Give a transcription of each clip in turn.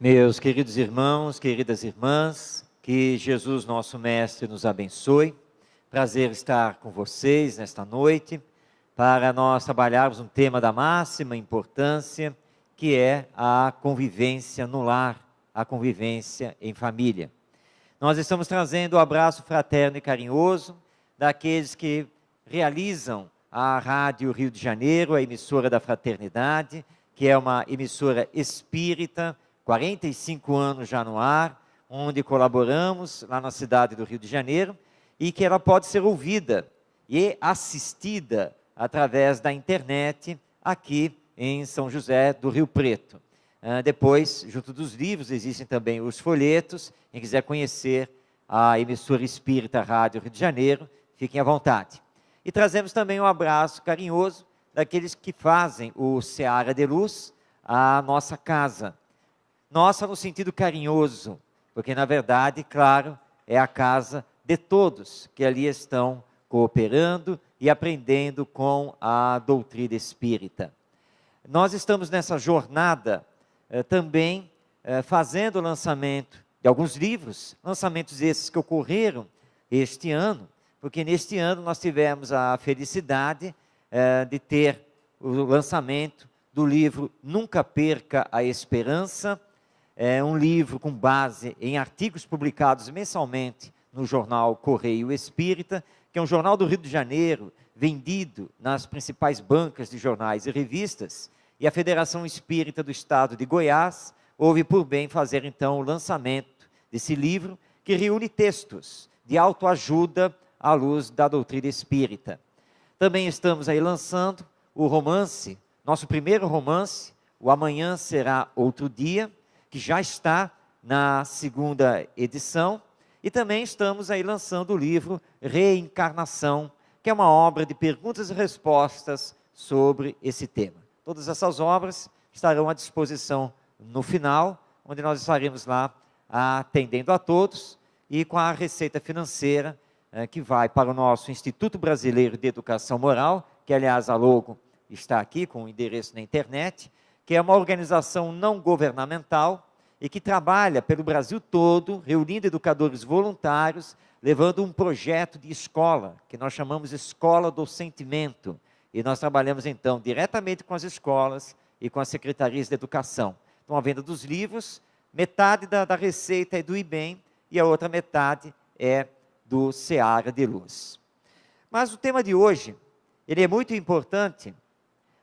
Meus queridos irmãos, queridas irmãs, que Jesus, nosso Mestre, nos abençoe. Prazer estar com vocês nesta noite, para nós trabalharmos um tema da máxima importância, que é a convivência no lar, a convivência em família. Nós estamos trazendo o abraço fraterno e carinhoso daqueles que realizam a Rádio Rio de Janeiro, a emissora da Fraternidade, que é uma emissora espírita, 45 anos já no ar, onde colaboramos lá na cidade do Rio de Janeiro, e que ela pode ser ouvida e assistida através da internet aqui em São José do Rio Preto. Depois, junto dos livros, existem também os folhetos. Quem quiser conhecer a emissora espírita Rádio Rio de Janeiro, fiquem à vontade. E trazemos também um abraço carinhoso daqueles que fazem o Seara de Luz, a nossa casa. Nossa no sentido carinhoso, porque na verdade, claro, é a casa de todos que ali estão cooperando e aprendendo com a doutrina espírita. Nós estamos nessa jornada também fazendo o lançamento de alguns livros, lançamentos esses que ocorreram este ano, porque neste ano nós tivemos a felicidade de ter o lançamento do livro Nunca Perca a Esperança. É um livro com base em artigos publicados mensalmente no jornal Correio Espírita, que é um jornal do Rio de Janeiro, vendido nas principais bancas de jornais e revistas, e a Federação Espírita do Estado de Goiás houve por bem fazer então o lançamento desse livro, que reúne textos de autoajuda à luz da doutrina espírita. Também estamos aí lançando o romance, nosso primeiro romance, O Amanhã Será Outro Dia, que já está na segunda edição, e também estamos aí lançando o livro Reencarnação, que é uma obra de perguntas e respostas sobre esse tema. Todas essas obras estarão à disposição no final, onde nós estaremos lá atendendo a todos, e com a receita financeira que vai para o nosso Instituto Brasileiro de Educação Moral, que aliás a logo está aqui com o endereço na internet, que é uma organização não governamental e que trabalha pelo Brasil todo, reunindo educadores voluntários, levando um projeto de escola, que nós chamamos Escola do Sentimento. E nós trabalhamos, então, diretamente com as escolas e com as secretarias de educação. Então, a venda dos livros, metade da receita é do IBEM e a outra metade é do Seara de Luz. Mas o tema de hoje, ele é muito importante,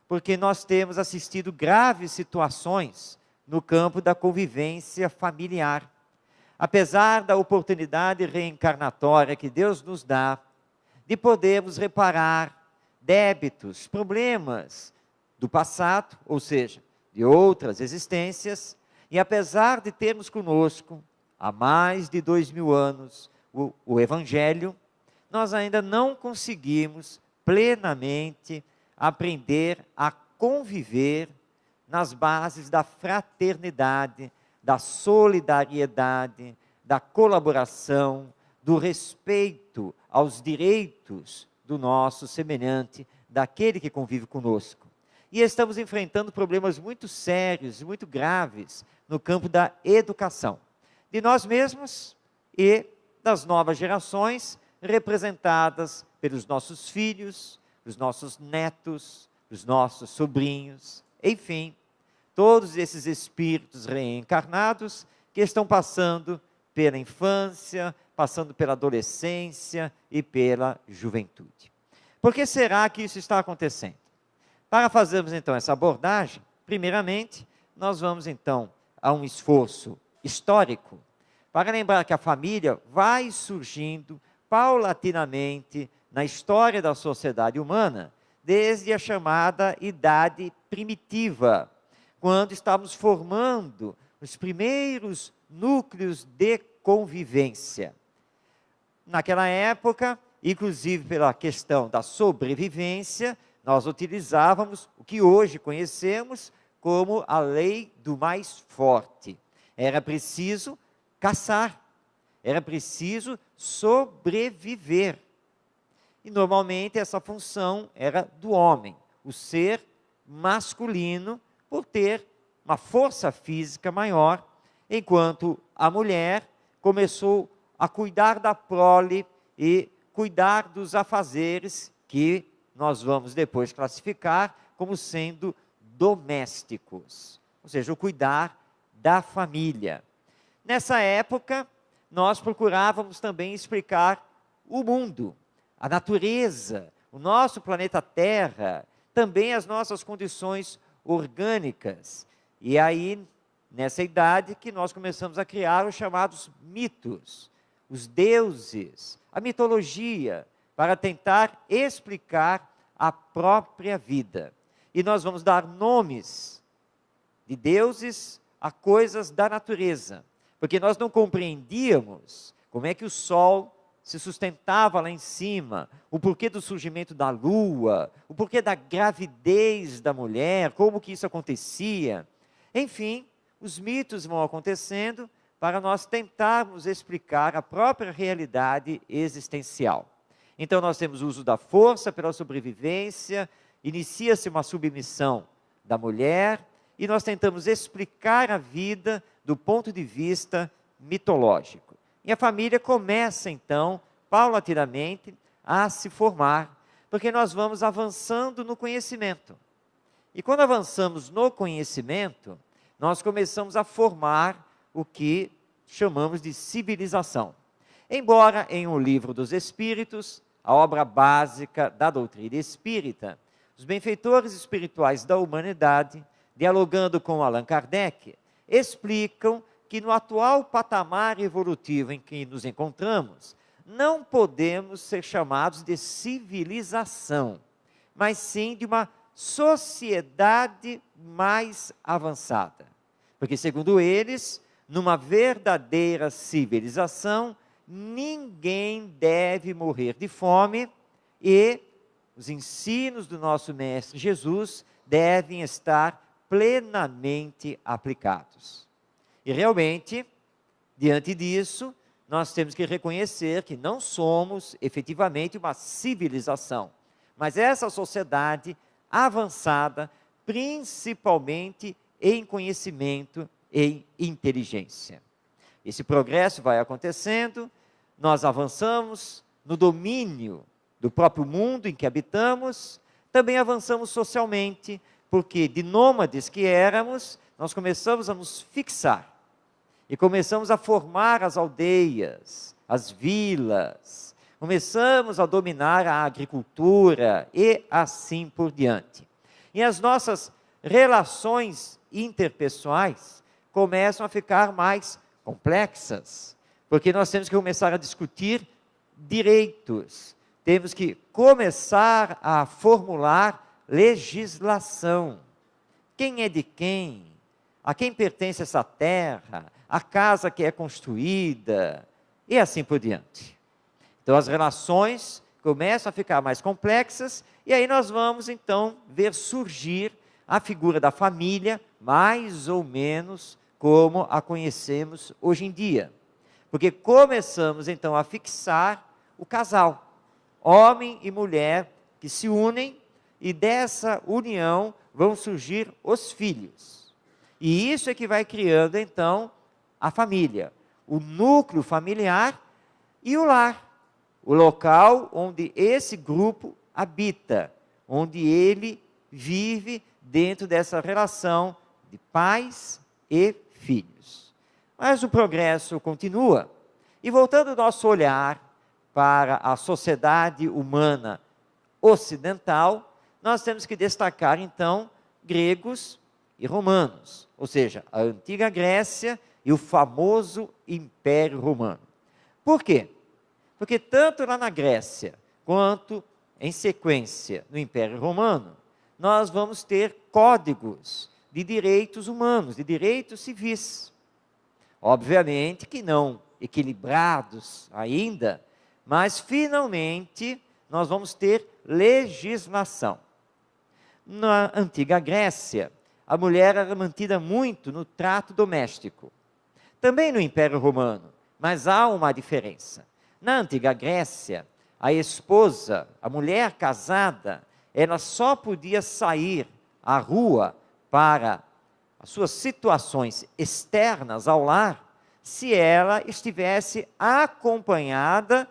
porque nós temos assistido graves situações no campo da convivência familiar. Apesar da oportunidade reencarnatória que Deus nos dá, de podermos reparar débitos, problemas do passado, ou seja, de outras existências, e apesar de termos conosco, há mais de 2000 anos, o Evangelho, nós ainda não conseguimos plenamente aprender a conviver nas bases da fraternidade, da solidariedade, da colaboração, do respeito aos direitos do nosso semelhante, daquele que convive conosco. E estamos enfrentando problemas muito sérios, muito graves, no campo da educação, de nós mesmos e das novas gerações, representadas pelos nossos filhos, os nossos netos, os nossos sobrinhos, enfim, todos esses espíritos reencarnados que estão passando pela infância, passando pela adolescência e pela juventude. Por que será que isso está acontecendo? Para fazermos então essa abordagem, primeiramente, nós vamos então a um esforço histórico, para lembrar que a família vai surgindo paulatinamente na história da sociedade humana, desde a chamada Idade Primitiva, quando estávamos formando os primeiros núcleos de convivência. Naquela época, inclusive pela questão da sobrevivência, nós utilizávamos o que hoje conhecemos como a lei do mais forte. Era preciso caçar, era preciso sobreviver. E normalmente essa função era do homem, o ser masculino, por ter uma força física maior, enquanto a mulher começou a cuidar da prole e cuidar dos afazeres que nós vamos depois classificar como sendo domésticos, ou seja, o cuidar da família. Nessa época, nós procurávamos também explicar o mundo, a natureza, o nosso planeta Terra, também as nossas condições orgânicas. E aí, nessa idade que nós começamos a criar os chamados mitos, os deuses, a mitologia, para tentar explicar a própria vida. E nós vamos dar nomes de deuses a coisas da natureza, porque nós não compreendíamos como é que o sol se sustentava lá em cima, o porquê do surgimento da lua, o porquê da gravidez da mulher, como que isso acontecia. Enfim, os mitos vão acontecendo para nós tentarmos explicar a própria realidade existencial. Então nós temos o uso da força pela sobrevivência, inicia-se uma submissão da mulher, e nós tentamos explicar a vida do ponto de vista mitológico. E a família começa então, paulatinamente, a se formar, porque nós vamos avançando no conhecimento. E quando avançamos no conhecimento, nós começamos a formar o que chamamos de civilização. Embora em O Livro dos Espíritos, a obra básica da doutrina espírita, os benfeitores espirituais da humanidade, dialogando com Allan Kardec, explicam que no atual patamar evolutivo em que nos encontramos, não podemos ser chamados de civilização, mas sim de uma sociedade mais avançada. Porque, segundo eles, numa verdadeira civilização, ninguém deve morrer de fome e os ensinos do nosso Mestre Jesus devem estar plenamente aplicados. E realmente, diante disso, nós temos que reconhecer que não somos efetivamente uma civilização, mas essa sociedade avançada, principalmente em conhecimento e inteligência. Esse progresso vai acontecendo, nós avançamos no domínio do próprio mundo em que habitamos, também avançamos socialmente, porque de nômades que éramos, nós começamos a nos fixar, e começamos a formar as aldeias, as vilas, começamos a dominar a agricultura, e assim por diante. E as nossas relações interpessoais começam a ficar mais complexas, porque nós temos que começar a discutir direitos, temos que começar a formular legislação. Quem é de quem? A quem pertence essa terra? A casa que é construída? E assim por diante. Então as relações começam a ficar mais complexas, e aí nós vamos então ver surgir a figura da família, mais ou menos como a conhecemos hoje em dia. Porque começamos então a fixar o casal, homem e mulher que se unem, e dessa união vão surgir os filhos. E isso é que vai criando então a família, o núcleo familiar e o lar, o local onde esse grupo habita, onde ele vive dentro dessa relação de pais e filhos. Mas o progresso continua, e voltando o nosso olhar para a sociedade humana ocidental, nós temos que destacar então gregos e romanos, ou seja, a antiga Grécia e o famoso Império Romano. Por quê? Porque tanto lá na Grécia, quanto em sequência no Império Romano, nós vamos ter códigos de direitos humanos, de direitos civis. Obviamente que não equilibrados ainda, mas finalmente nós vamos ter legislação. Na antiga Grécia, a mulher era mantida muito no trato doméstico. Também no Império Romano, mas há uma diferença. Na antiga Grécia, a esposa, a mulher casada, ela só podia sair à rua para as suas situações externas ao lar, se ela estivesse acompanhada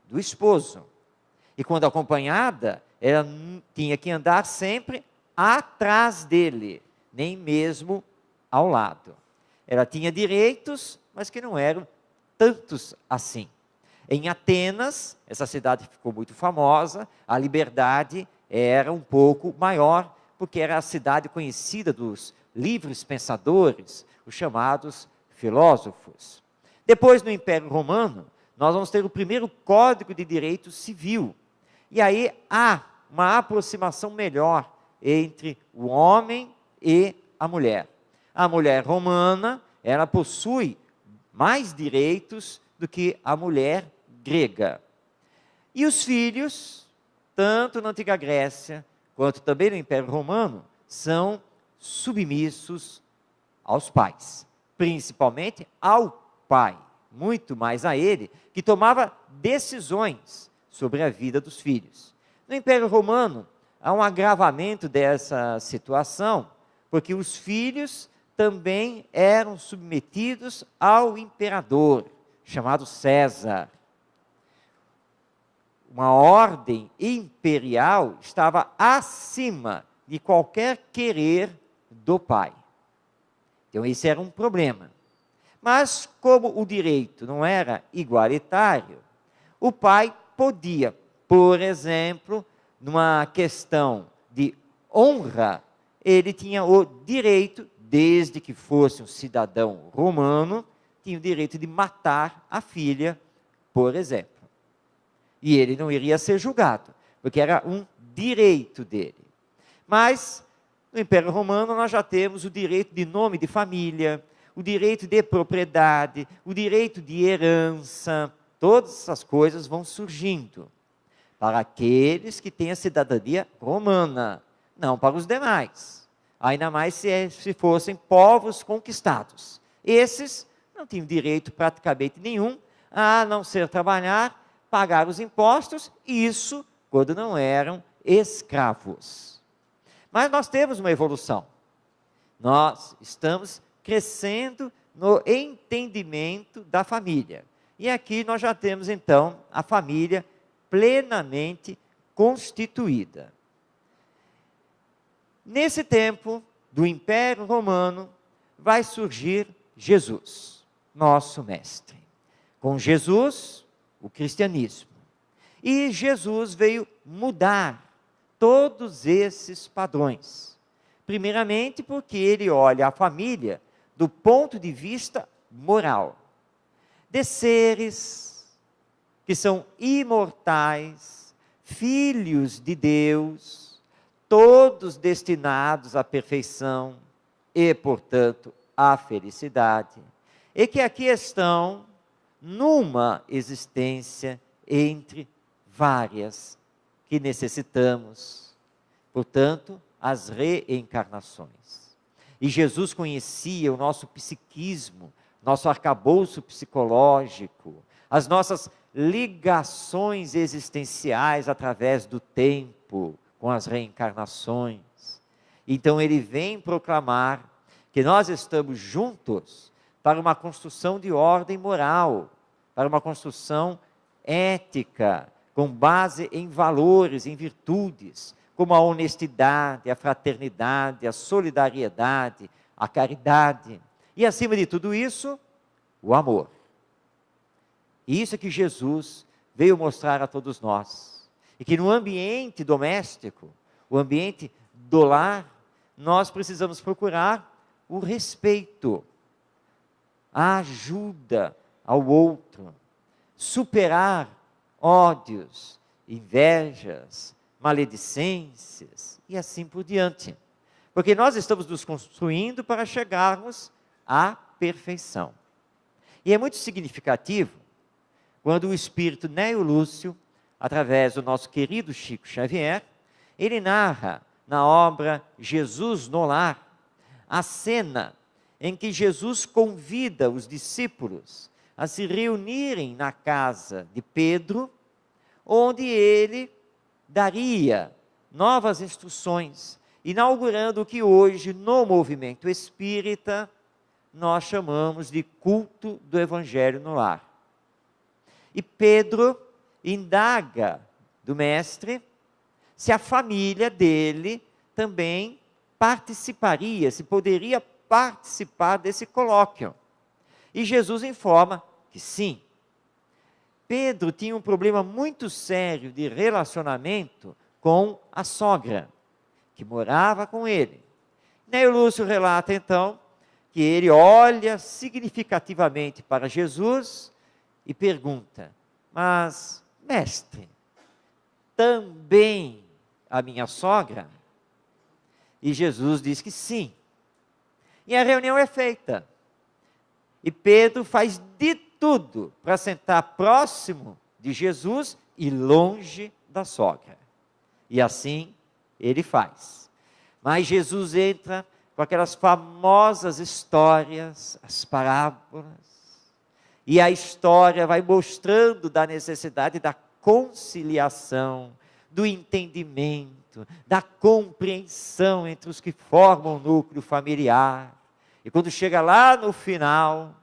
do esposo. E quando acompanhada, ela tinha que andar sempre atrás dele, nem mesmo ao lado. Ela tinha direitos, mas que não eram tantos assim. Em Atenas, essa cidade ficou muito famosa, a liberdade era um pouco maior, porque era a cidade conhecida dos livres pensadores, os chamados filósofos. Depois, no Império Romano, nós vamos ter o primeiro Código de Direito Civil. E aí há uma aproximação melhor entre o homem e a mulher. A mulher romana, ela possui mais direitos do que a mulher grega. E os filhos, tanto na antiga Grécia, quanto também no Império Romano, são submissos aos pais, principalmente ao pai, muito mais a ele, que tomava decisões sobre a vida dos filhos. No Império Romano, há um agravamento dessa situação, porque os filhos também eram submetidos ao imperador, chamado César. Uma ordem imperial estava acima de qualquer querer do pai. Então, isso era um problema. Mas, como o direito não era igualitário, o pai podia, por exemplo, numa questão de honra, ele tinha o direito, desde que fosse um cidadão romano, tinha o direito de matar a filha, por exemplo. E ele não iria ser julgado, porque era um direito dele. Mas, no Império Romano, nós já temos o direito de nome de família, o direito de propriedade, o direito de herança, todas essas coisas vão surgindo para aqueles que têm a cidadania romana, não para os demais. Ainda mais se fossem povos conquistados. Esses não tinham direito praticamente nenhum, a não ser trabalhar, pagar os impostos, isso quando não eram escravos. Mas nós temos uma evolução. Nós estamos crescendo no entendimento da família. E aqui nós já temos então a família plenamente constituída. Nesse tempo do Império Romano vai surgir Jesus, nosso mestre. Com Jesus, o cristianismo. E Jesus veio mudar todos esses padrões. Primeiramente porque ele olha a família do ponto de vista moral. De seres que são imortais, filhos de Deus, todos destinados à perfeição e, portanto, à felicidade. E que aqui estão numa existência entre várias que necessitamos, portanto, as reencarnações. E Jesus conhecia o nosso psiquismo, nosso arcabouço psicológico, as nossas ligações existenciais através do tempo, com as reencarnações. Então ele vem proclamar que nós estamos juntos para uma construção de ordem moral, para uma construção ética, com base em valores, em virtudes, como a honestidade, a fraternidade, a solidariedade, a caridade. E acima de tudo isso, o amor. E isso é que Jesus veio mostrar a todos nós. E que no ambiente doméstico, o ambiente do lar, nós precisamos procurar o respeito, a ajuda ao outro, superar ódios, invejas, maledicências e assim por diante. Porque nós estamos nos construindo para chegarmos à perfeição. E é muito significativo quando o espírito Neo Lúcio, através do nosso querido Chico Xavier, ele narra na obra Jesus no Lar, a cena em que Jesus convida os discípulos a se reunirem na casa de Pedro, onde ele daria novas instruções inaugurando o que hoje, no movimento espírita, nós chamamos de culto do Evangelho no lar. E Pedro indaga do mestre se a família dele também participaria, se poderia participar desse colóquio. E Jesus informa que sim. Pedro tinha um problema muito sério de relacionamento com a sogra, que morava com ele. Ney Lúcio relata então que ele olha significativamente para Jesus e pergunta: mas, mestre, também a minha sogra? E Jesus diz que sim. E a reunião é feita. E Pedro faz de tudo para sentar próximo de Jesus e longe da sogra. E assim ele faz. Mas Jesus entra com aquelas famosas histórias, as parábolas, e a história vai mostrando da necessidade da conciliação, do entendimento, da compreensão entre os que formam o núcleo familiar. E quando chega lá no final,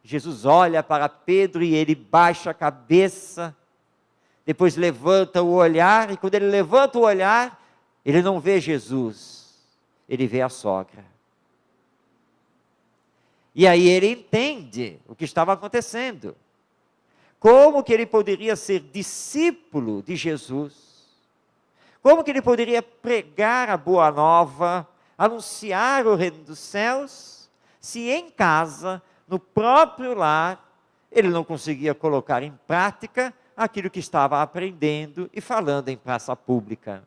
Jesus olha para Pedro e ele baixa a cabeça, depois levanta o olhar, e quando ele levanta o olhar, ele não vê Jesus, ele vê a sogra. E aí ele entende o que estava acontecendo. Como que ele poderia ser discípulo de Jesus? Como que ele poderia pregar a boa nova, anunciar o reino dos céus, se em casa, no próprio lar, ele não conseguia colocar em prática aquilo que estava aprendendo e falando em praça pública?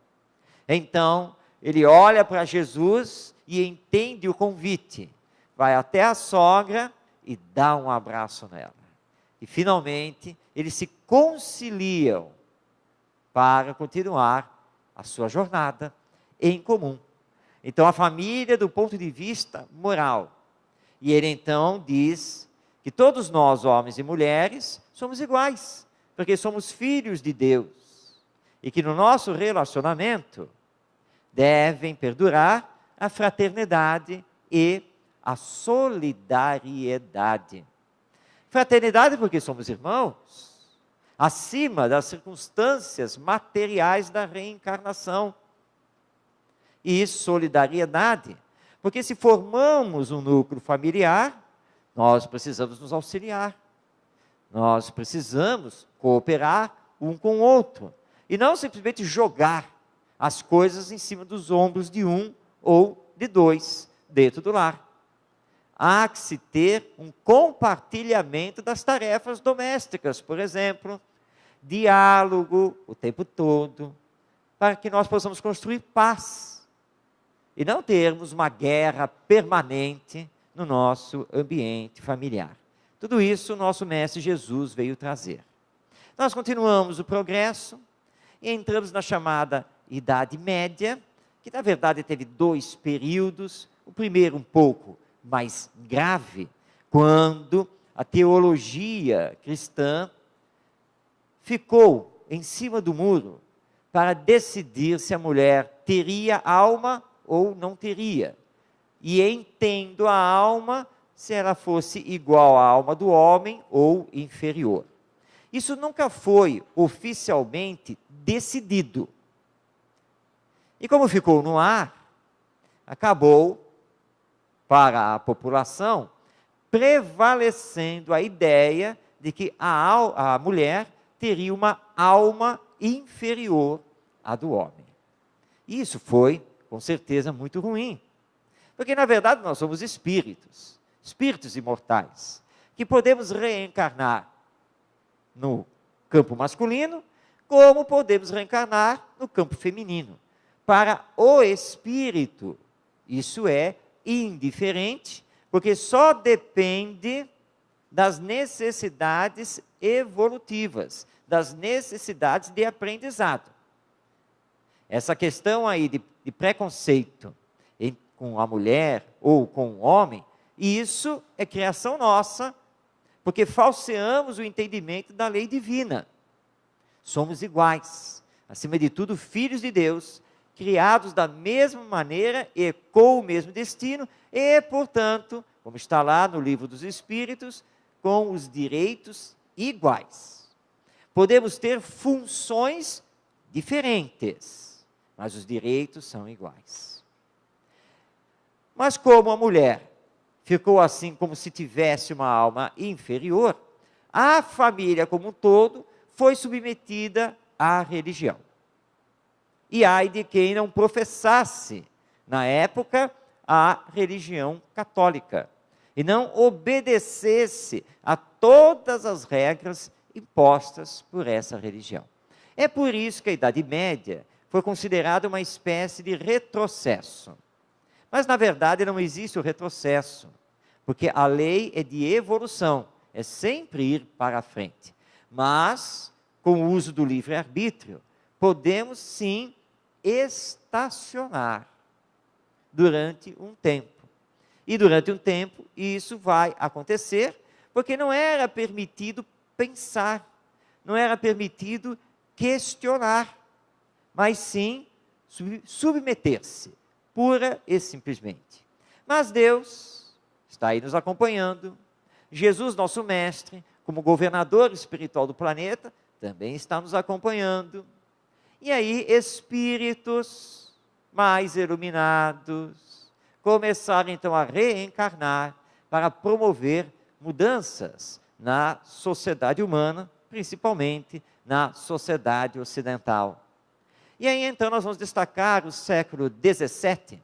Então, ele olha para Jesus e entende o convite, vai até a sogra e dá um abraço nela. E finalmente, eles se conciliam para continuar a sua jornada em comum. Então, a família, do ponto de vista moral. E ele então diz que todos nós, homens e mulheres, somos iguais, porque somos filhos de Deus. E que no nosso relacionamento devem perdurar a fraternidade e a solidariedade. Fraternidade porque somos irmãos, acima das circunstâncias materiais da reencarnação. E solidariedade, porque se formamos um núcleo familiar, nós precisamos nos auxiliar. Nós precisamos cooperar um com o outro. E não simplesmente jogar as coisas em cima dos ombros de um ou de dois dentro do lar. Há que se ter um compartilhamento das tarefas domésticas, por exemplo, diálogo o tempo todo, para que nós possamos construir paz e não termos uma guerra permanente no nosso ambiente familiar. Tudo isso o nosso Mestre Jesus veio trazer. Nós continuamos o progresso e entramos na chamada Idade Média, que na verdade teve 2 períodos. O primeiro um pouco mais grave, quando a teologia cristã ficou em cima do muro para decidir se a mulher teria alma ou não teria. E entendo a alma se ela fosse igual à alma do homem ou inferior. Isso nunca foi oficialmente decidido. E como ficou no ar, acabou para a população prevalecendo a ideia de que a mulher teria uma alma inferior à do homem. E isso foi, com certeza, muito ruim. Porque, na verdade, nós somos espíritos imortais, que podemos reencarnar no campo masculino, como podemos reencarnar no campo feminino. Para o espírito, isso é indiferente, porque só depende das necessidades evolutivas, das necessidades de aprendizado. Essa questão aí de preconceito com a mulher ou com o homem, isso é criação nossa, porque falseamos o entendimento da lei divina. Somos iguais, acima de tudo, filhos de Deus, criados da mesma maneira e com o mesmo destino, e, portanto, como está lá no Livro dos Espíritos, com os direitos iguais. Podemos ter funções diferentes, mas os direitos são iguais. Mas como a mulher ficou assim como se tivesse uma alma inferior, a família como um todo foi submetida à religião. E ai de quem não professasse, na época, a religião católica, e não obedecesse a todas as regras impostas por essa religião. É por isso que a Idade Média foi considerada uma espécie de retrocesso. Mas, na verdade, não existe o retrocesso, porque a lei é de evolução, é sempre ir para a frente. Mas, com o uso do livre-arbítrio, podemos sim estacionar durante um tempo. E durante um tempo isso vai acontecer, porque não era permitido pensar, não era permitido questionar, mas sim submeter-se, pura e simplesmente. Mas Deus está aí nos acompanhando, Jesus, nosso mestre, como governador espiritual do planeta, também está nos acompanhando. E aí, espíritos mais iluminados começaram então a reencarnar para promover mudanças na sociedade humana, principalmente na sociedade ocidental. E aí então nós vamos destacar o século XVII,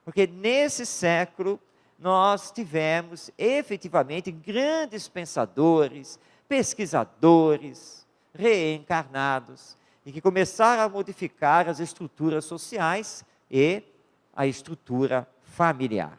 porque nesse século nós tivemos efetivamente grandes pensadores, pesquisadores, reencarnados, e que começaram a modificar as estruturas sociais e a estrutura familiar.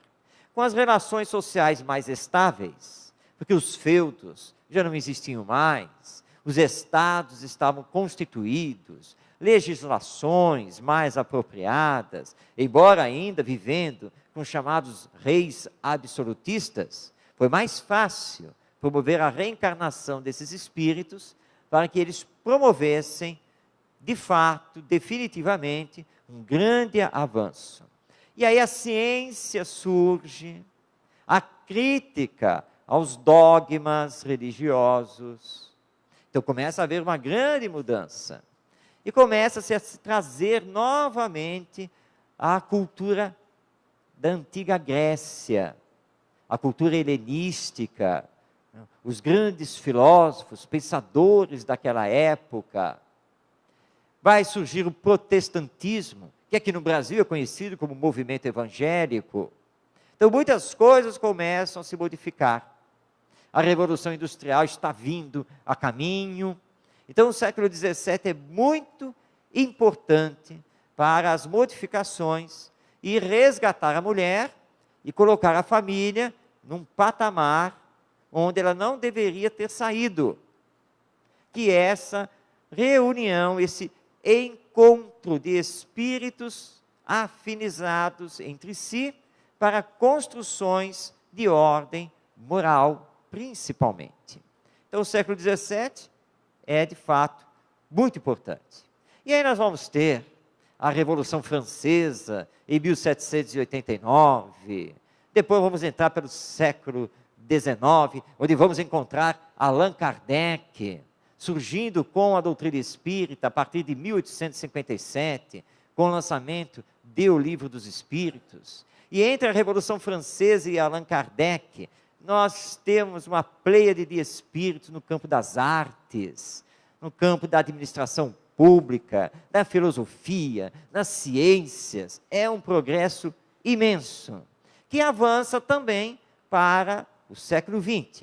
Com as relações sociais mais estáveis, porque os feudos já não existiam mais, os estados estavam constituídos, legislações mais apropriadas, embora ainda vivendo com chamados reis absolutistas, foi mais fácil promover a reencarnação desses espíritos para que eles promovessem, de fato, definitivamente, um grande avanço. E aí a ciência surge, a crítica aos dogmas religiosos. Então começa a haver uma grande mudança. E começa-se a se trazer novamente a cultura da antiga Grécia, a cultura helenística, os grandes filósofos, pensadores daquela época. Vai surgir o protestantismo, que aqui no Brasil é conhecido como movimento evangélico. Então muitas coisas começam a se modificar. A Revolução Industrial está vindo a caminho. Então o século XVII é muito importante para as modificações e resgatar a mulher e colocar a família num patamar onde ela não deveria ter saído. Que essa reunião, esse encontro de espíritos afinizados entre si para construções de ordem moral, principalmente. Então o século XVII é de fato muito importante. E aí nós vamos ter a Revolução Francesa em 1789, depois vamos entrar pelo século XIX, onde vamos encontrar Allan Kardec, surgindo com a doutrina espírita a partir de 1857, com o lançamento do Livro dos Espíritos. E entre a Revolução Francesa e Allan Kardec, nós temos uma pleiade de espíritos no campo das artes, no campo da administração pública, da filosofia, das ciências. É um progresso imenso, que avança também para o século XX.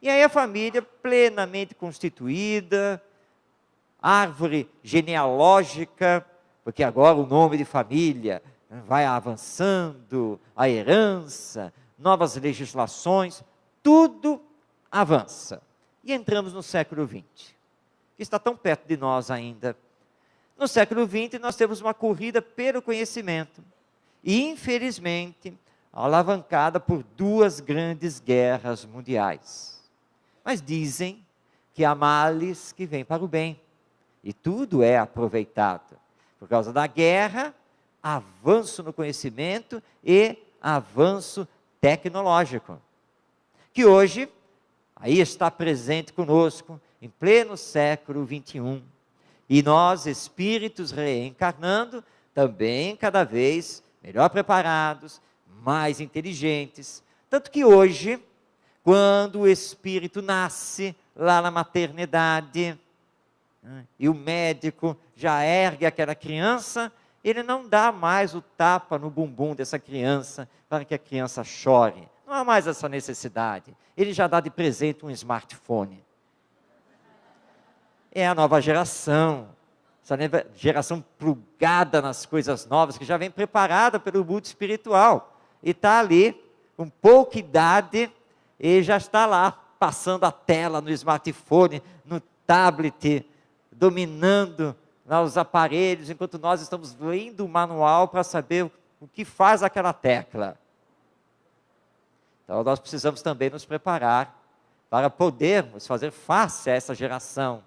E aí a família plenamente constituída, árvore genealógica, porque agora o nome de família vai avançando, a herança, novas legislações, tudo avança. E entramos no século XX, que está tão perto de nós ainda. No século XX nós temos uma corrida pelo conhecimento, e infelizmente alavancada por duas grandes guerras mundiais. Mas dizem que há males que vêm para o bem, e tudo é aproveitado. Por causa da guerra, avanço no conhecimento e avanço tecnológico, que hoje aí está presente conosco em pleno século XXI. E nós, espíritos reencarnando, também cada vez melhor preparados, mais inteligentes. Tanto que hoje, quando o espírito nasce lá na maternidade, e o médico já ergue aquela criança, ele não dá mais o tapa no bumbum dessa criança para que a criança chore. Não há mais essa necessidade. Ele já dá de presente um smartphone. É a nova geração. Essa geração plugada nas coisas novas, que já vem preparada pelo mundo espiritual. E está ali, com pouca idade, e já está lá, passando a tela no smartphone, no tablet, dominando lá os aparelhos, enquanto nós estamos lendo o manual para saber o que faz aquela tecla. Então nós precisamos também nos preparar para podermos fazer face a essa geração,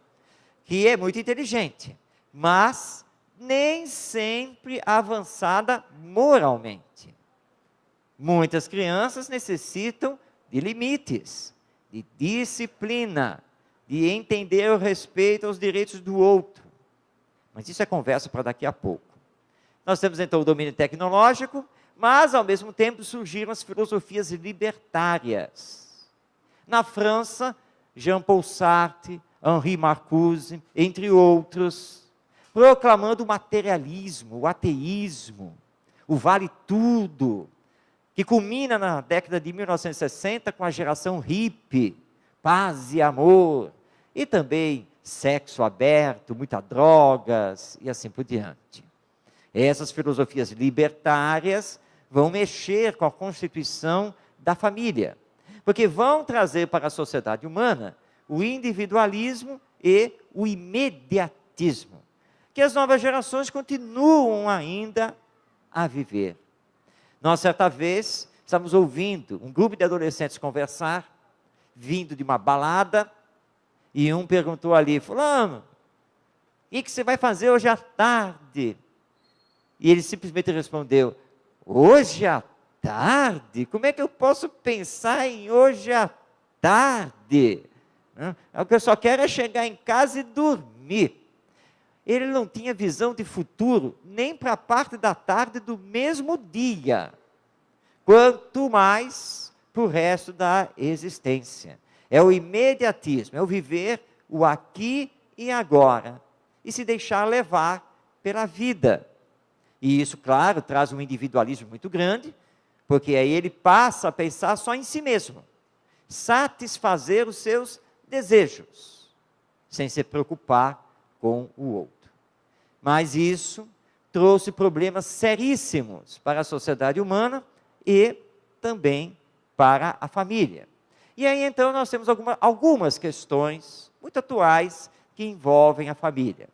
que é muito inteligente, mas nem sempre avançada moralmente. Muitas crianças necessitam de limites, de disciplina, de entender o respeito aos direitos do outro. Mas isso é conversa para daqui a pouco. Nós temos então o domínio tecnológico, mas ao mesmo tempo surgiram as filosofias libertárias. Na França, Jean-Paul Sartre, Henri Marcuse, entre outros, proclamando o materialismo, o ateísmo, o vale tudo, que culmina na década de 1960 com a geração hippie, paz e amor, e também sexo aberto, muitas drogas e assim por diante. Essas filosofias libertárias vão mexer com a constituição da família, porque vão trazer para a sociedade humana o individualismo e o imediatismo, que as novas gerações continuam ainda a viver. Nós, certa vez, estávamos ouvindo um grupo de adolescentes conversar, vindo de uma balada, e um perguntou ali: fulano, o que você vai fazer hoje à tarde? E ele simplesmente respondeu: hoje à tarde? Como é que eu posso pensar em hoje à tarde? O que eu só quero é chegar em casa e dormir. Ele não tinha visão de futuro, nem para a parte da tarde do mesmo dia, quanto mais para o resto da existência. É o imediatismo, é o viver o aqui e agora, e se deixar levar pela vida. E isso, claro, traz um individualismo muito grande, porque aí ele passa a pensar só em si mesmo, satisfazer os seus desejos, sem se preocupar com o outro. Mas isso trouxe problemas seríssimos para a sociedade humana e também para a família. E aí então nós temos algumas questões muito atuais que envolvem a família.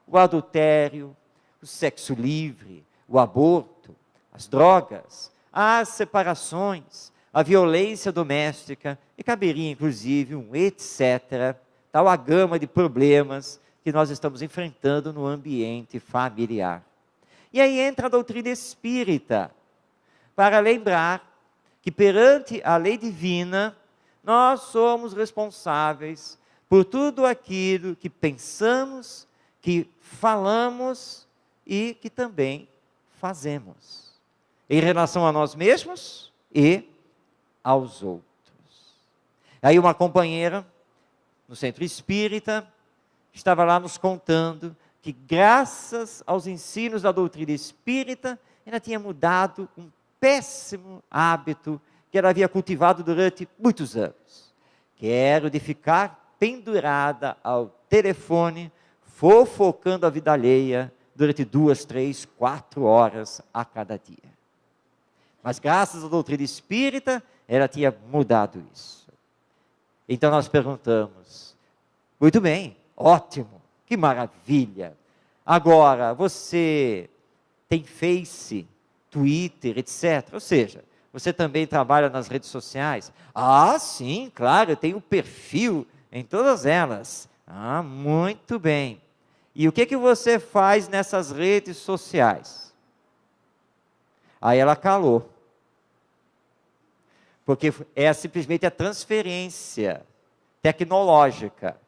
O adultério, o sexo livre, o aborto, as drogas, as separações, a violência doméstica, e caberia inclusive um etc., tal a gama de problemas que nós estamos enfrentando no ambiente familiar. E aí entra a doutrina espírita, para lembrar que perante a lei divina, nós somos responsáveis por tudo aquilo que pensamos, que falamos e que também fazemos, em relação a nós mesmos e aos outros. Aí uma companheira, no centro espírita, estava lá nos contando que, graças aos ensinos da doutrina espírita, ela tinha mudado um péssimo hábito que ela havia cultivado durante muitos anos, que era o de ficar pendurada ao telefone, fofocando a vida alheia durante 2, 3, 4 horas a cada dia. Mas graças à doutrina espírita, ela tinha mudado isso. Então nós perguntamos: muito bem, ótimo, que maravilha. Agora, você tem Face, Twitter, etc. Ou seja, você também trabalha nas redes sociais? Ah, sim, claro, eu tenho perfil em todas elas. Ah, muito bem. E o que você faz nessas redes sociais? Aí ela calou. Porque é simplesmente a transferência tecnológica.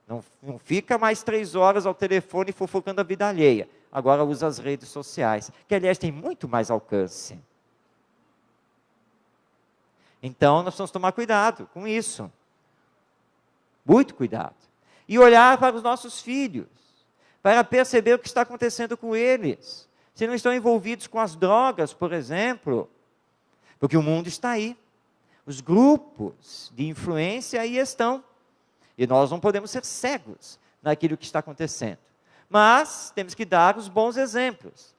Não fica mais 3 horas ao telefone fofocando a vida alheia. Agora usa as redes sociais, que aliás tem muito mais alcance. Então nós precisamos tomar cuidado com isso. Muito cuidado. E olhar para os nossos filhos, para perceber o que está acontecendo com eles. Se não estão envolvidos com as drogas, por exemplo. Porque o mundo está aí. Os grupos de influência aí estão. E nós não podemos ser cegos naquilo que está acontecendo. Mas temos que dar os bons exemplos.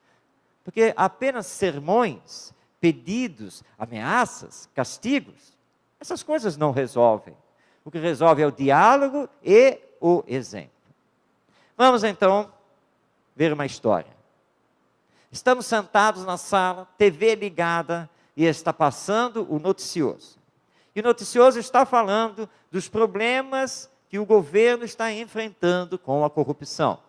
Porque apenas sermões, pedidos, ameaças, castigos, essas coisas não resolvem. O que resolve é o diálogo e o exemplo. Vamos então ver uma história. Estamos sentados na sala, TV ligada, e está passando o noticioso. E o noticioso está falando dos problemas que o governo está enfrentando com a corrupção.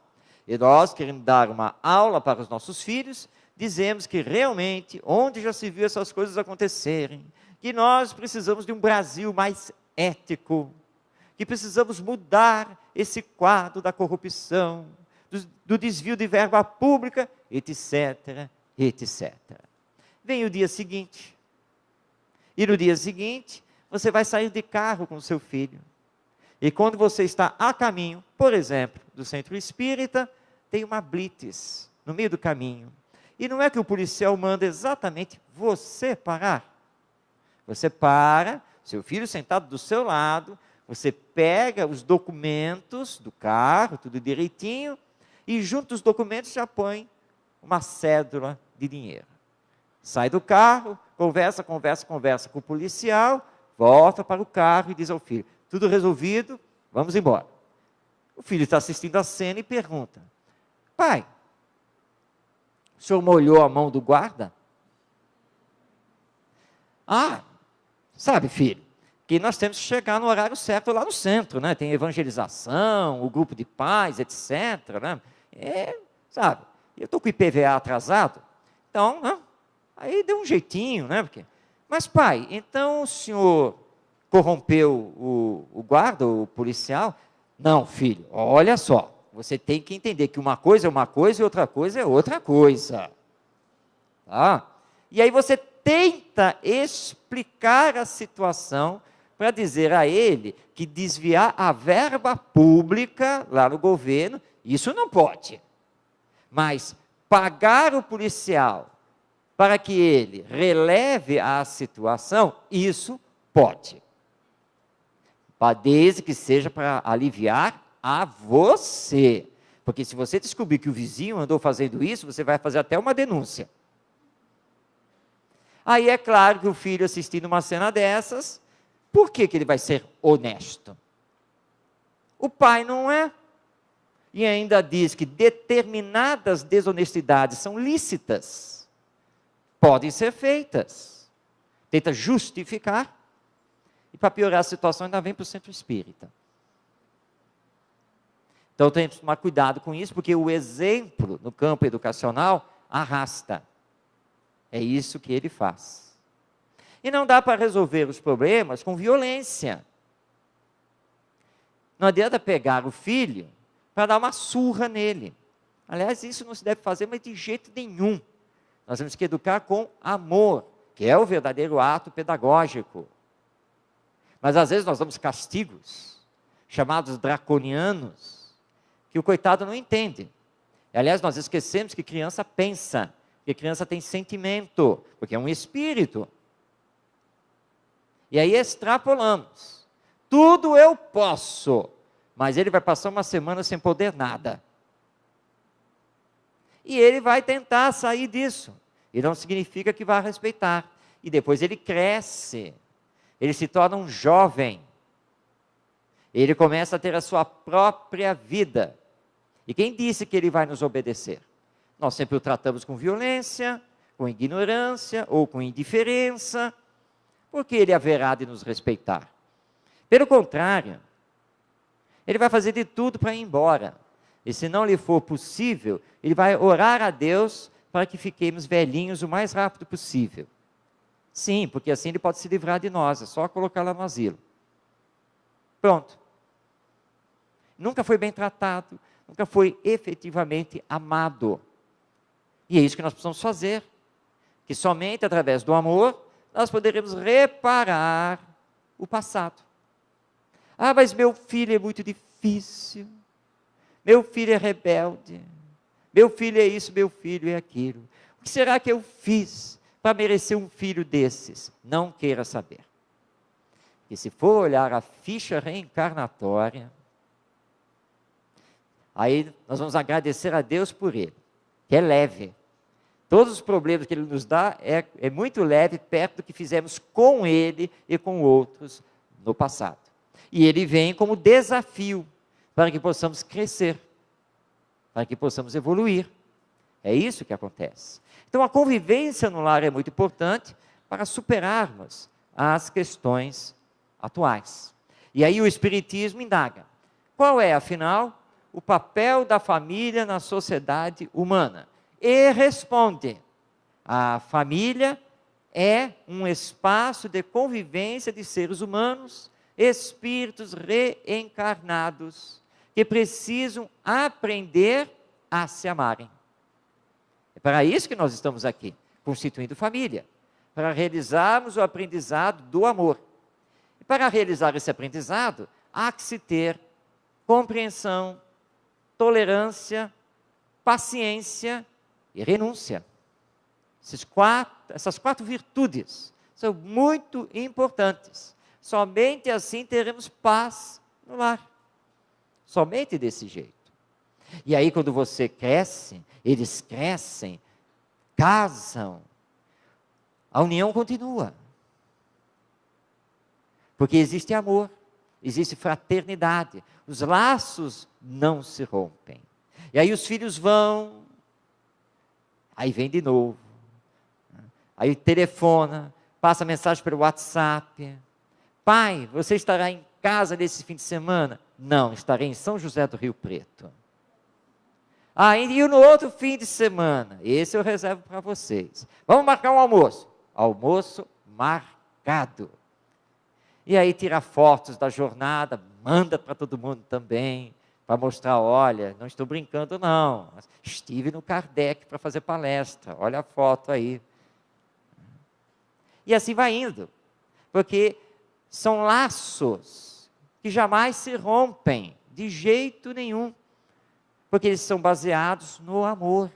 E nós, querendo dar uma aula para os nossos filhos, dizemos que realmente, onde já se viu essas coisas acontecerem, que nós precisamos de um Brasil mais ético, que precisamos mudar esse quadro da corrupção, do desvio de verba pública, etc, etc. Vem o dia seguinte, e no dia seguinte, você vai sair de carro com o seu filho. E quando você está a caminho, por exemplo, do centro espírita, tem uma blitz no meio do caminho. E não é que o policial manda exatamente você parar. Você para, seu filho sentado do seu lado, você pega os documentos do carro, tudo direitinho, e junto aos documentos já põe uma cédula de dinheiro. Sai do carro, conversa com o policial, volta para o carro e diz ao filho, tudo resolvido, vamos embora. O filho está assistindo a cena e pergunta, pai, o senhor molhou a mão do guarda? Ah, sabe filho, que nós temos que chegar no horário certo lá no centro, né? Tem evangelização, o grupo de pais, etc, né? Sabe, eu estou com o IPVA atrasado, então, né? Aí deu um jeitinho, né? Mas pai, então o senhor corrompeu o guarda, o policial? Não, filho, olha só, você tem que entender que uma coisa é uma coisa e outra coisa é outra coisa. Tá? E aí você tenta explicar a situação para dizer a ele que desviar a verba pública lá no governo, isso não pode. Mas pagar o policial para que ele releve a situação, isso pode. Desde que seja para aliviar a você. Porque se você descobrir que o vizinho andou fazendo isso, você vai fazer até uma denúncia. Aí é claro que o filho assistindo uma cena dessas, por que ele vai ser honesto? O pai não é. E ainda diz que determinadas desonestidades são lícitas. Podem ser feitas. Tenta justificar. E para piorar a situação, ainda vem para o centro espírita. Então temos que tomar cuidado com isso, porque o exemplo no campo educacional arrasta. É isso que ele faz. E não dá para resolver os problemas com violência. Não adianta pegar o filho para dar uma surra nele. Aliás, isso não se deve fazer, mas de jeito nenhum. Nós temos que educar com amor, que é o verdadeiro ato pedagógico. Mas às vezes nós damos castigos, chamados draconianos, que o coitado não entende. E, aliás, nós esquecemos que criança pensa, que criança tem sentimento, porque é um espírito. E aí extrapolamos. Tudo eu posso, mas ele vai passar uma semana sem poder nada. E ele vai tentar sair disso. E não significa que vai respeitar. E depois ele cresce. Ele se torna um jovem. Ele começa a ter a sua própria vida. E quem disse que ele vai nos obedecer? Nós sempre o tratamos com violência, com ignorância ou com indiferença. Por que ele haverá de nos respeitar? Pelo contrário, ele vai fazer de tudo para ir embora. E se não lhe for possível, ele vai orar a Deus para que fiquemos velhinhos o mais rápido possível. Sim, porque assim ele pode se livrar de nós, é só colocar lá no asilo. Pronto. Nunca foi bem tratado, nunca foi efetivamente amado. E é isso que nós precisamos fazer. Que somente através do amor nós poderemos reparar o passado. Ah, mas meu filho é muito difícil. Meu filho é rebelde. Meu filho é isso, meu filho é aquilo. O que será que eu fiz para merecer um filho desses? Não queira saber. E se for olhar a ficha reencarnatória, aí nós vamos agradecer a Deus por ele, que é leve. Todos os problemas que ele nos dá é muito leve perto do que fizemos com ele e com outros no passado. E ele vem como desafio para que possamos crescer, para que possamos evoluir. É isso que acontece. Então a convivência no lar é muito importante para superarmos as questões atuais. E aí o Espiritismo indaga: qual é, afinal, o papel da família na sociedade humana? E responde: a família é um espaço de convivência de seres humanos, espíritos reencarnados, que precisam aprender a se amarem. É para isso que nós estamos aqui, constituindo família, para realizarmos o aprendizado do amor. E para realizar esse aprendizado, há que se ter compreensão, tolerância, paciência e renúncia. Essas quatro virtudes são muito importantes. Somente assim teremos paz no lar. Somente desse jeito. E aí quando você cresce, eles crescem, casam, a união continua. Porque existe amor, existe fraternidade, os laços não se rompem. E aí os filhos vão, aí vem de novo, aí telefona, passa mensagem pelo WhatsApp: pai, você estará em casa nesse fim de semana? Não, estarei em São José do Rio Preto. E no outro fim de semana, esse eu reservo para vocês. Vamos marcar um almoço. Almoço marcado. E aí tira fotos da jornada, manda para todo mundo também, para mostrar: olha, não estou brincando não, estive no Kardec para fazer palestra, olha a foto aí. E assim vai indo, porque são laços que jamais se rompem, de jeito nenhum, porque eles são baseados no amor,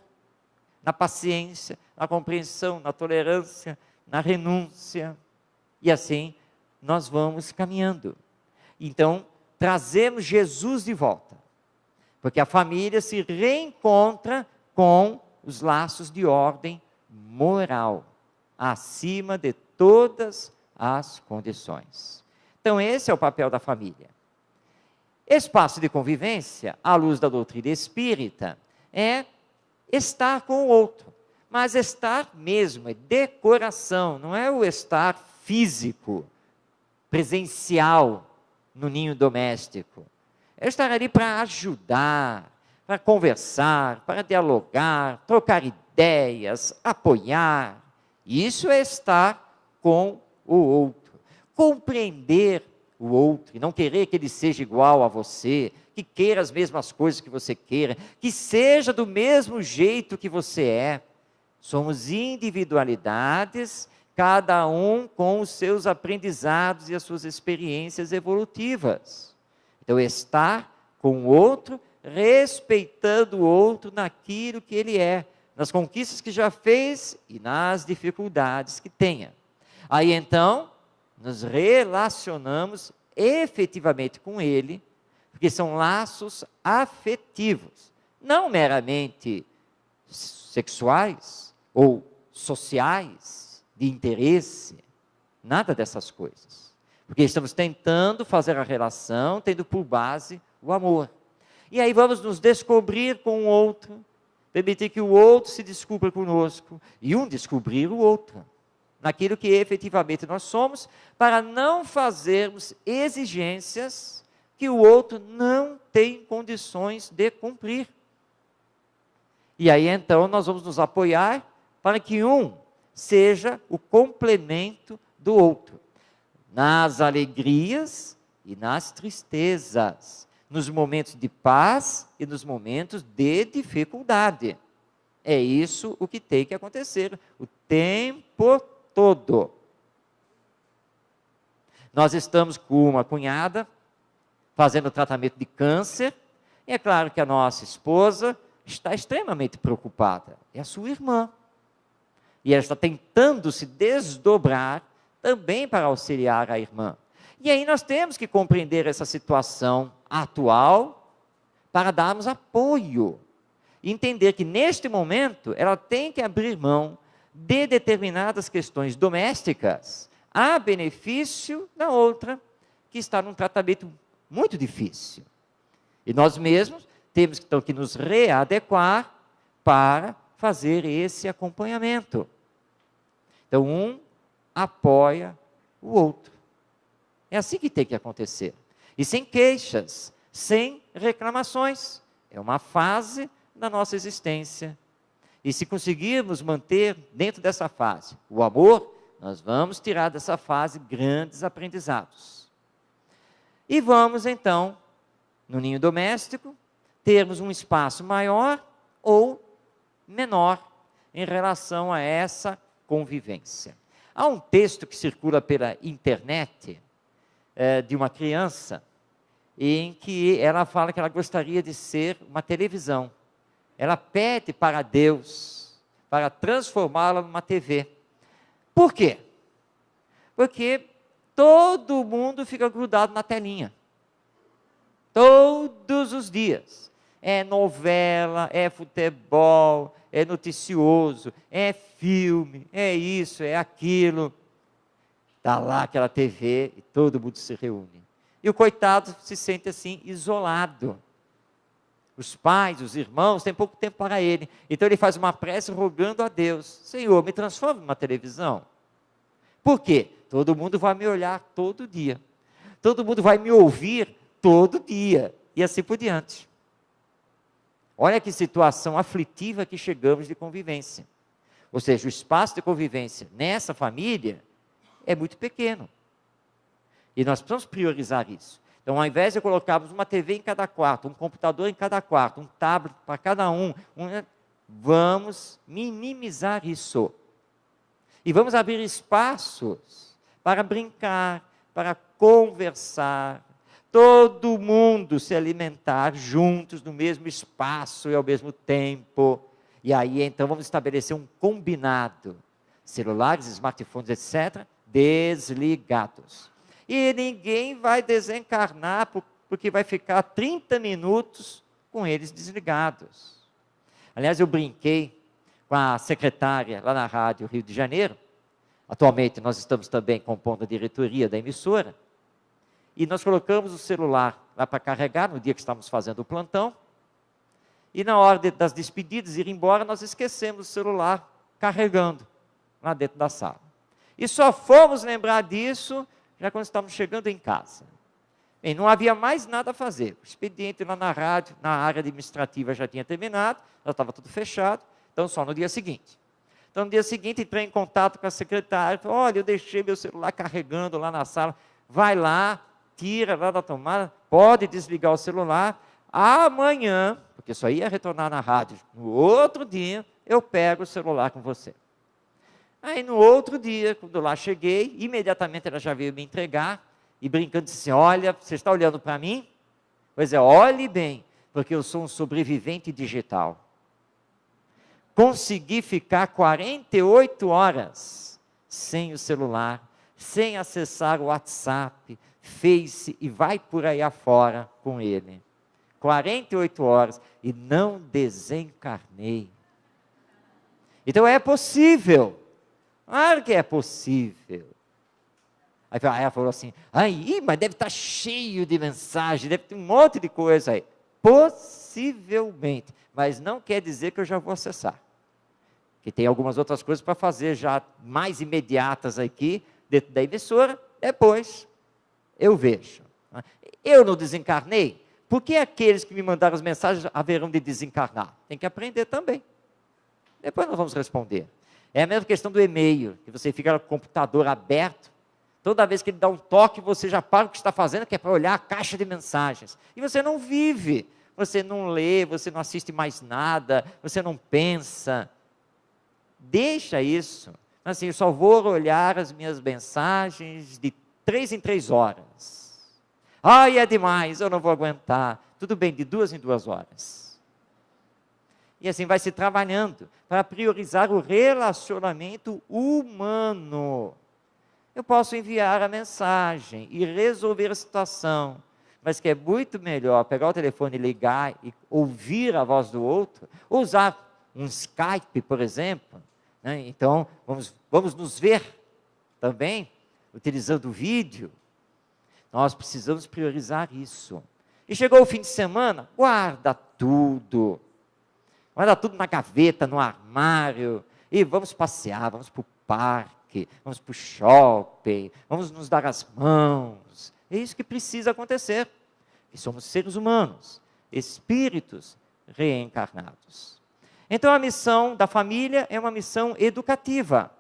na paciência, na compreensão, na tolerância, na renúncia, e assim nós vamos caminhando. Então, trazemos Jesus de volta, porque a família se reencontra com os laços de ordem moral, acima de todas as condições. Então, esse é o papel da família. Espaço de convivência, à luz da doutrina espírita, é estar com o outro, mas estar mesmo, é decoração, não é o estar físico, presencial no ninho doméstico. É estar ali para ajudar, para conversar, para dialogar, trocar ideias, apoiar. Isso é estar com o outro, compreender o outro, e não querer que ele seja igual a você, que queira as mesmas coisas que você queira, que seja do mesmo jeito que você é. Somos individualidades, cada um com os seus aprendizados e as suas experiências evolutivas. Então, estar com o outro, respeitando o outro naquilo que ele é, nas conquistas que já fez e nas dificuldades que tenha. Aí então, nos relacionamos efetivamente com ele, porque são laços afetivos, não meramente sexuais ou sociais, de interesse, nada dessas coisas. Porque estamos tentando fazer a relação, tendo por base o amor. E aí vamos nos descobrir com o outro, permitir que o outro se descubra conosco, e um descobrir o outro, naquilo que efetivamente nós somos, para não fazermos exigências que o outro não tem condições de cumprir. E aí então nós vamos nos apoiar para que um seja o complemento do outro, nas alegrias e nas tristezas, nos momentos de paz e nos momentos de dificuldade. É isso o que tem que acontecer o tempo todo. Nós estamos com uma cunhada fazendo tratamento de câncer, e é claro que a nossa esposa está extremamente preocupada. É a sua irmã. E ela está tentando se desdobrar também para auxiliar a irmã. E aí nós temos que compreender essa situação atual para darmos apoio. E entender que neste momento ela tem que abrir mão de determinadas questões domésticas a benefício da outra que está num tratamento muito difícil. E nós mesmos temos então que nos readequar para fazer esse acompanhamento. Então, um apoia o outro. É assim que tem que acontecer. E sem queixas, sem reclamações. É uma fase da nossa existência. E se conseguirmos manter dentro dessa fase o amor, nós vamos tirar dessa fase grandes aprendizados. E vamos então, no ninho doméstico, termos um espaço maior ou menor em relação a essa convivência. Há um texto que circula pela internet de uma criança em que ela fala que ela gostaria de ser uma televisão. Ela pede para Deus para transformá-la numa TV. Por quê? Porque todo mundo fica grudado na telinha. Todos os dias. É novela, é futebol, é noticioso, é filme, é isso, é aquilo. Está lá aquela TV e todo mundo se reúne. E o coitado se sente assim, isolado. Os pais, os irmãos, têm pouco tempo para ele. Então ele faz uma prece rogando a Deus: Senhor, me transforma numa televisão. Por quê? Todo mundo vai me olhar todo dia. Todo mundo vai me ouvir todo dia. E assim por diante. Olha que situação aflitiva que chegamos de convivência. Ou seja, o espaço de convivência nessa família é muito pequeno. E nós precisamos priorizar isso. Então, ao invés de colocarmos uma TV em cada quarto, um computador em cada quarto, um tablet para cada vamos minimizar isso. E vamos abrir espaços para brincar, para conversar, todo mundo se alimentar juntos no mesmo espaço e ao mesmo tempo. E aí, então, vamos estabelecer um combinado. Celulares, smartphones, etc., desligados. E ninguém vai desencarnar porque vai ficar 30 minutos com eles desligados. Aliás, eu brinquei com a secretária lá na Rádio Rio de Janeiro. Atualmente nós estamos também compondo a diretoria da emissora. E nós colocamos o celular lá para carregar no dia que estávamos fazendo o plantão. E na hora das despedidas, ir embora, nós esquecemos o celular carregando lá dentro da sala. E só fomos lembrar disso já quando estávamos chegando em casa. Bem, não havia mais nada a fazer. O expediente lá na rádio, na área administrativa já tinha terminado, já estava tudo fechado, então só no dia seguinte. Então no dia seguinte entrei em contato com a secretária, falei: olha, eu deixei meu celular carregando lá na sala, vai lá, tira lá da tomada, pode desligar o celular, amanhã, porque só ia retornar na rádio, no outro dia, eu pego o celular com você. Aí no outro dia, quando lá cheguei, imediatamente ela já veio me entregar, e brincando disse: olha, você está olhando para mim? Pois é, olhe bem, porque eu sou um sobrevivente digital. Consegui ficar 48 horas sem o celular, sem acessar o WhatsApp, Face, e vai por aí afora com ele. 48 horas, e não desencarnei. Então é possível. Claro que é possível. Aí ela falou assim: mas deve estar cheio de mensagem, deve ter um monte de coisa aí. Possivelmente, mas não quer dizer que eu já vou acessar. Que tem algumas outras coisas para fazer já mais imediatas aqui, dentro da emissora, depois eu vejo. Eu não desencarnei? por que aqueles que me mandaram as mensagens haverão de desencarnar? Tem que aprender também. Depois nós vamos responder. É a mesma questão do e-mail, que você fica com o computador aberto, toda vez que ele dá um toque, você já para o que está fazendo, que é para olhar a caixa de mensagens. E você não vive, você não lê, você não assiste mais nada, você não pensa. Deixa isso. Assim, eu só vou olhar as minhas mensagens de 3 em 3 horas. Ai, é demais, eu não vou aguentar. Tudo bem, de 2 em 2 horas. E assim vai se trabalhando para priorizar o relacionamento humano. Eu posso enviar a mensagem e resolver a situação, mas que é muito melhor pegar o telefone e ligar e ouvir a voz do outro, ou usar um Skype, por exemplo, né? Então, vamos nos ver também, utilizando o vídeo. Nós precisamos priorizar isso. E chegou o fim de semana, guarda tudo na gaveta, no armário, e vamos passear, vamos para o parque, vamos para o shopping, vamos nos dar as mãos. É isso que precisa acontecer. E somos seres humanos, espíritos reencarnados. Então a missão da família é uma missão educativa.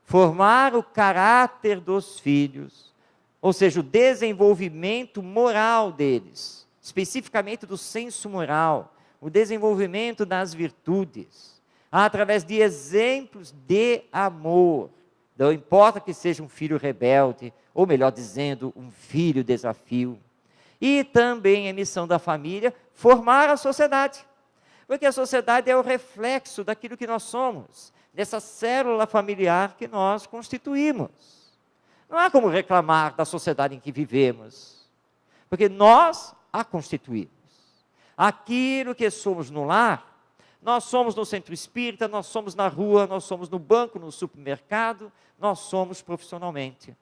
Formar o caráter dos filhos, ou seja, o desenvolvimento moral deles, especificamente do senso moral, o desenvolvimento das virtudes, através de exemplos de amor. Não importa que seja um filho rebelde, ou melhor dizendo, um filho desafio. E também é missão da família formar a sociedade. Porque a sociedade é o reflexo daquilo que nós somos, dessa célula familiar que nós constituímos. Não há como reclamar da sociedade em que vivemos, porque nós a constituímos. Aquilo que somos no lar, nós somos no centro espírita, nós somos na rua, nós somos no banco, no supermercado, nós somos profissionalmente.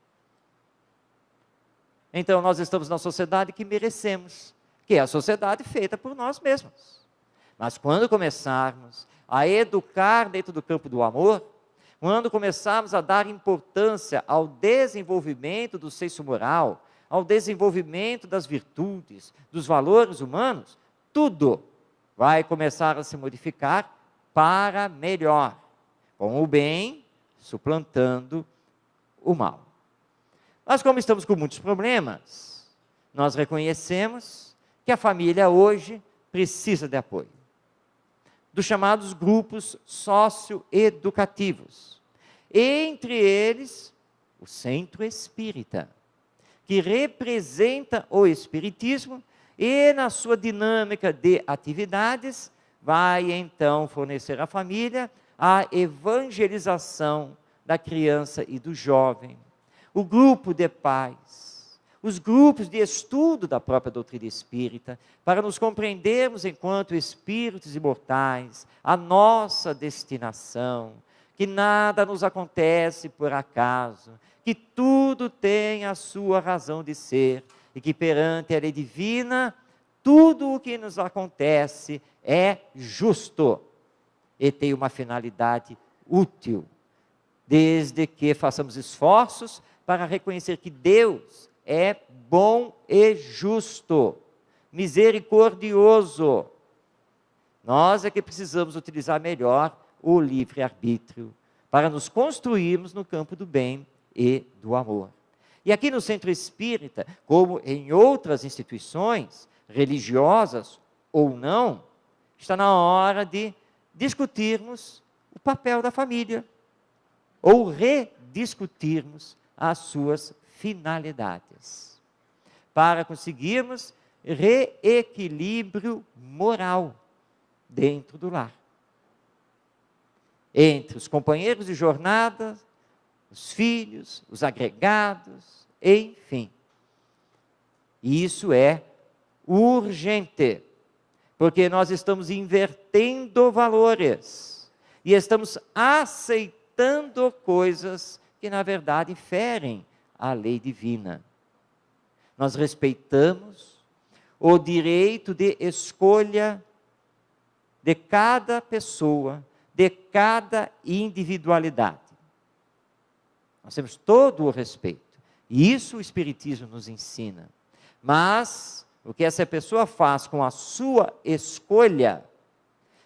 Então nós estamos na sociedade que merecemos, que é a sociedade feita por nós mesmos. Mas quando começarmos a educar dentro do campo do amor, quando começarmos a dar importância ao desenvolvimento do senso moral, ao desenvolvimento das virtudes, dos valores humanos, tudo vai começar a se modificar para melhor, com o bem suplantando o mal. Mas como estamos com muitos problemas, nós reconhecemos que a família hoje precisa de apoio. Dos chamados grupos socioeducativos. Entre eles, o Centro Espírita, que representa o Espiritismo e, na sua dinâmica de atividades, vai então fornecer à família a evangelização da criança e do jovem, o grupo de pais, os grupos de estudo da própria doutrina espírita, para nos compreendermos enquanto espíritos imortais, a nossa destinação, que nada nos acontece por acaso, que tudo tem a sua razão de ser, e que perante a lei divina, tudo o que nos acontece é justo, e tem uma finalidade útil, desde que façamos esforços para reconhecer que Deus é bom e justo, misericordioso. Nós é que precisamos utilizar melhor o livre-arbítrio, para nos construirmos no campo do bem e do amor. E aqui no Centro Espírita, como em outras instituições, religiosas ou não, está na hora de discutirmos o papel da família, ou rediscutirmos as suas finalidades, para conseguirmos reequilíbrio moral dentro do lar. Entre os companheiros de jornada, os filhos, os agregados, enfim. E isso é urgente, porque nós estamos invertendo valores e estamos aceitando coisas que, na verdade, ferem a lei divina. Nós respeitamos o direito de escolha de cada pessoa, de cada individualidade. Nós temos todo o respeito. E isso o Espiritismo nos ensina. Mas o que essa pessoa faz com a sua escolha,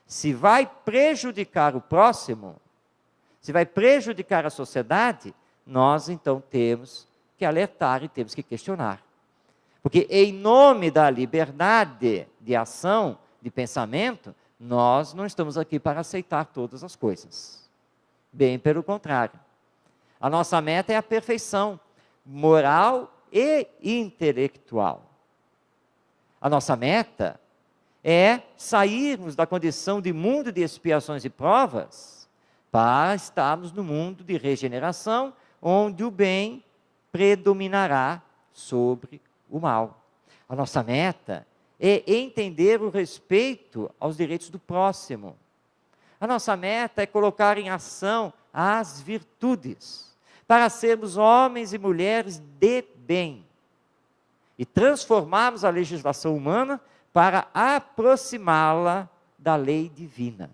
se vai prejudicar o próximo, se vai prejudicar a sociedade, nós então temos que alertar e temos que questionar. Porque em nome da liberdade de ação, de pensamento, nós não estamos aqui para aceitar todas as coisas. Bem pelo contrário. A nossa meta é a perfeição moral e intelectual. A nossa meta é sairmos da condição de mundo de expiações e provas para estarmos no mundo de regeneração, onde o bem predominará sobre o mal. A nossa meta é entender o respeito aos direitos do próximo. A nossa meta é colocar em ação as virtudes, para sermos homens e mulheres de bem, e transformarmos a legislação humana para aproximá-la da lei divina,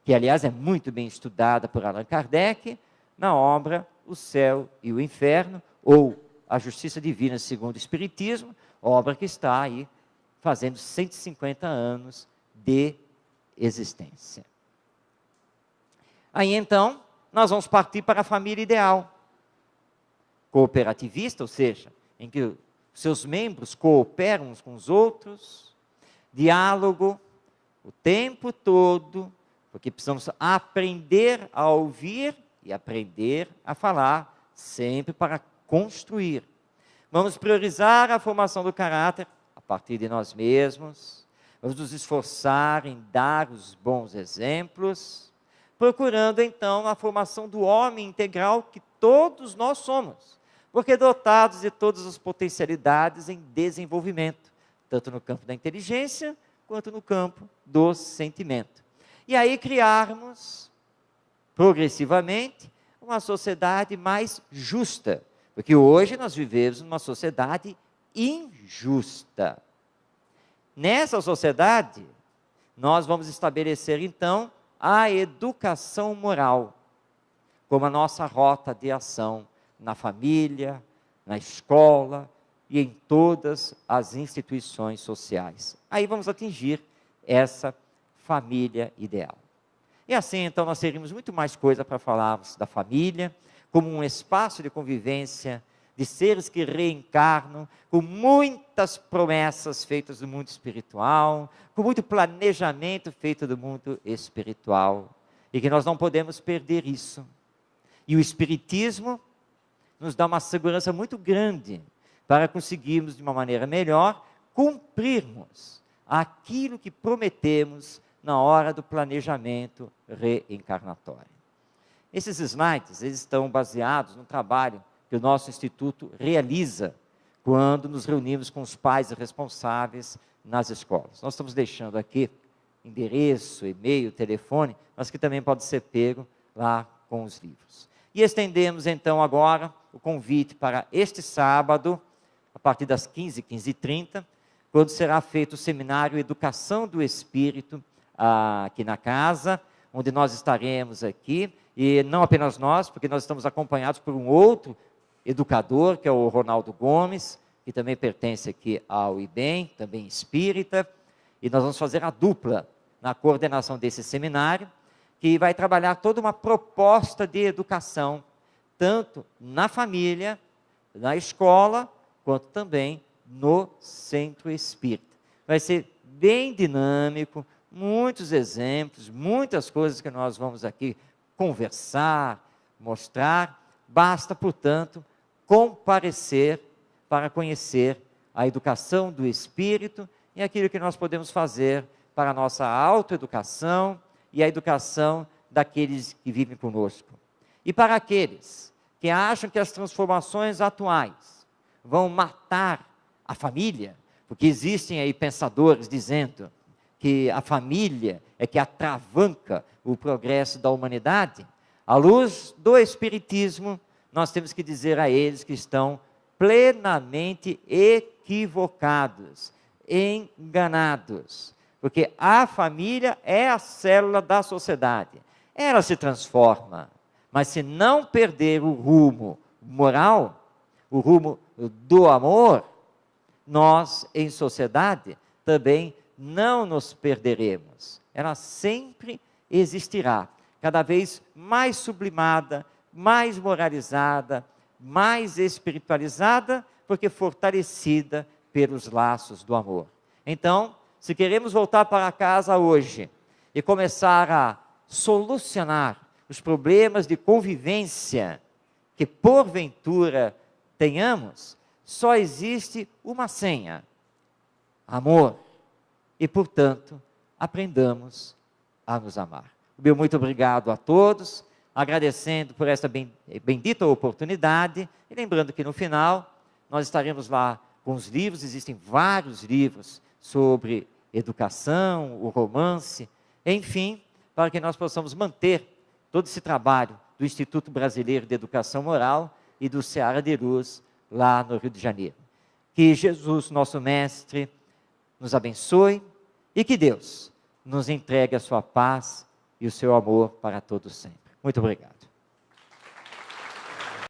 que aliás é muito bem estudada por Allan Kardec, na obra O Céu e o Inferno, ou A Justiça Divina segundo o Espiritismo, obra que está aí fazendo 150 anos de existência. Aí então, nós vamos partir para a família ideal, cooperativista, ou seja, em que seus membros cooperam uns com os outros, diálogo o tempo todo, porque precisamos aprender a ouvir e aprender a falar, sempre para construir. Vamos priorizar a formação do caráter a partir de nós mesmos, vamos nos esforçar em dar os bons exemplos, procurando então a formação do homem integral que todos nós somos, porque dotados de todas as potencialidades em desenvolvimento, tanto no campo da inteligência, quanto no campo do sentimento. E aí criarmos, progressivamente, uma sociedade mais justa, porque hoje nós vivemos numa sociedade injusta. Nessa sociedade, nós vamos estabelecer então a educação moral, como a nossa rota de ação na família, na escola e em todas as instituições sociais. Aí vamos atingir essa família ideal. E assim, então, nós teríamos muito mais coisa para falarmos da família, como um espaço de convivência, de seres que reencarnam, com muitas promessas feitas do mundo espiritual, com muito planejamento feito do mundo espiritual, e que nós não podemos perder isso. E o Espiritismo nos dá uma segurança muito grande para conseguirmos, de uma maneira melhor, cumprirmos aquilo que prometemos na hora do planejamento reencarnatório. Esses slides, eles estão baseados no trabalho que o nosso Instituto realiza quando nos reunimos com os pais responsáveis nas escolas. Nós estamos deixando aqui endereço, e-mail, telefone, mas que também pode ser pego lá com os livros. E estendemos então agora o convite para este sábado, a partir das 15h30, quando será feito o seminário Educação do Espírito, aqui na casa, onde nós estaremos aqui, e não apenas nós, porque nós estamos acompanhados por um outro educador, que é o Ronaldo Gomes, que também pertence aqui ao IBEM, também espírita, e nós vamos fazer a dupla na coordenação desse seminário, que vai trabalhar toda uma proposta de educação, tanto na família, na escola, quanto também no centro espírita. Vai ser bem dinâmico, muitos exemplos, muitas coisas que nós vamos aqui conversar, mostrar. Basta, portanto, comparecer para conhecer a educação do espírito e aquilo que nós podemos fazer para a nossa autoeducação e a educação daqueles que vivem conosco. E para aqueles que acham que as transformações atuais vão matar a família, porque existem aí pensadores dizendo que a família é que atravanca o progresso da humanidade, à luz do Espiritismo, nós temos que dizer a eles que estão plenamente equivocados, enganados, porque a família é a célula da sociedade, ela se transforma, mas se não perder o rumo moral, o rumo do amor, nós, em sociedade, também não nos perderemos. Ela sempre existirá, cada vez mais sublimada, mais moralizada, mais espiritualizada, porque fortalecida pelos laços do amor. Então, se queremos voltar para casa hoje e começar a solucionar os problemas de convivência que porventura tenhamos, só existe uma senha: amor. E, portanto, aprendamos a nos amar. Meu muito obrigado a todos, agradecendo por esta bendita oportunidade, e lembrando que no final nós estaremos lá com os livros, existem vários livros sobre educação, o romance, enfim, para que nós possamos manter todo esse trabalho do Instituto Brasileiro de Educação Moral e do Seara de Luz, lá no Rio de Janeiro. Que Jesus, nosso Mestre, nos abençoe e que Deus nos entregue a sua paz e o seu amor para todos sempre. Muito obrigado.